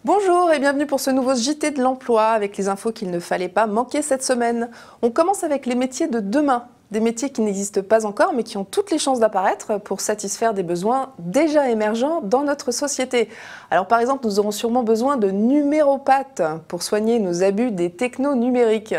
Bonjour et bienvenue pour ce nouveau JT de l'emploi avec les infos qu'il ne fallait pas manquer cette semaine. On commence avec les métiers de demain, des métiers qui n'existent pas encore mais qui ont toutes les chances d'apparaître pour satisfaire des besoins déjà émergents dans notre société. Alors par exemple, nous aurons sûrement besoin de numéropathes pour soigner nos abus des technos numériques,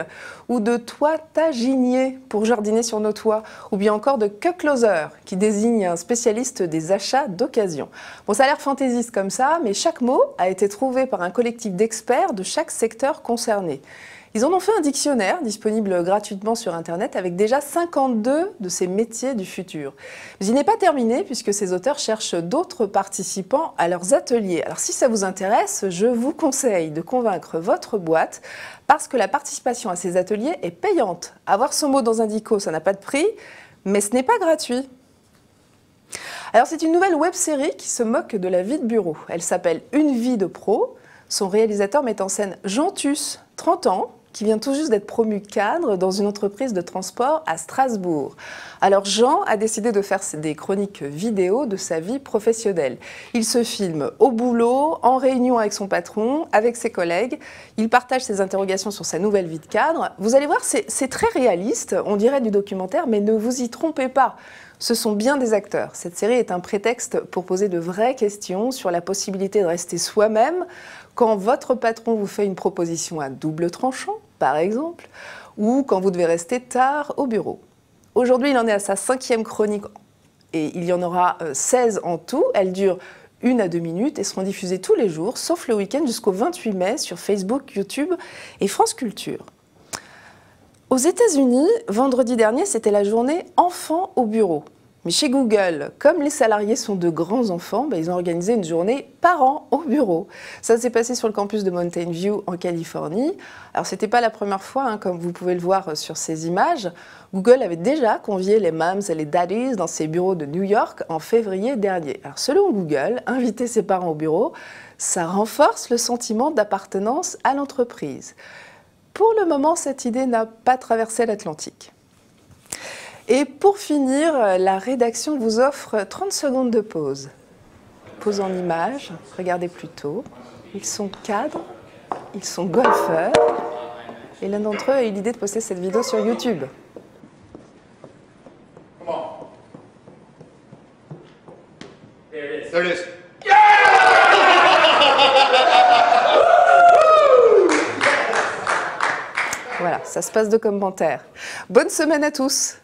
ou de toitaginiers pour jardiner sur nos toits, ou bien encore de cut-closer qui désigne un spécialiste des achats d'occasion. Bon, ça a l'air fantaisiste comme ça, mais chaque mot a été trouvé par un collectif d'experts de chaque secteur concerné. Ils en ont fait un dictionnaire disponible gratuitement sur Internet avec déjà 52 de ces métiers du futur. Mais il n'est pas terminé puisque ces auteurs cherchent d'autres participants à leurs ateliers. Alors si ça vous intéresse, je vous conseille de convaincre votre boîte parce que la participation à ces ateliers est payante. Avoir son mot dans un dico, ça n'a pas de prix, mais ce n'est pas gratuit. Alors c'est une nouvelle web-série qui se moque de la vie de bureau. Elle s'appelle Une vie de pro. Son réalisateur met en scène Jean Tus, 30 ans, qui vient tout juste d'être promu cadre dans une entreprise de transport à Strasbourg. Alors Jean a décidé de faire des chroniques vidéo de sa vie professionnelle. Il se filme au boulot, en réunion avec son patron, avec ses collègues. Il partage ses interrogations sur sa nouvelle vie de cadre. Vous allez voir, c'est très réaliste, on dirait du documentaire, mais ne vous y trompez pas. Ce sont bien des acteurs. Cette série est un prétexte pour poser de vraies questions sur la possibilité de rester soi-même quand votre patron vous fait une proposition à double tranchant, par exemple, ou quand vous devez rester tard au bureau. Aujourd'hui, il en est à sa 5e chronique et il y en aura 16 en tout. Elles durent 1 à 2 minutes et seront diffusées tous les jours, sauf le week-end jusqu'au 28 mai sur Facebook, YouTube et France Culture. Aux États-Unis, vendredi dernier, c'était la journée enfants au bureau. Mais chez Google, comme les salariés sont de grands enfants, ils ont organisé une journée parents au bureau. Ça s'est passé sur le campus de Mountain View en Californie. Alors c'était pas la première fois, comme vous pouvez le voir sur ces images. Google avait déjà convié les moms et les daddies dans ses bureaux de New York en février dernier. Alors selon Google, inviter ses parents au bureau, ça renforce le sentiment d'appartenance à l'entreprise. Pour le moment, cette idée n'a pas traversé l'Atlantique. Et pour finir, la rédaction vous offre 30 secondes de pause. Pause en images, regardez plutôt. Ils sont cadres, ils sont golfeurs. Et l'un d'entre eux a eu l'idée de poster cette vidéo sur YouTube. There it is. Voilà, ça se passe de commentaires. Bonne semaine à tous!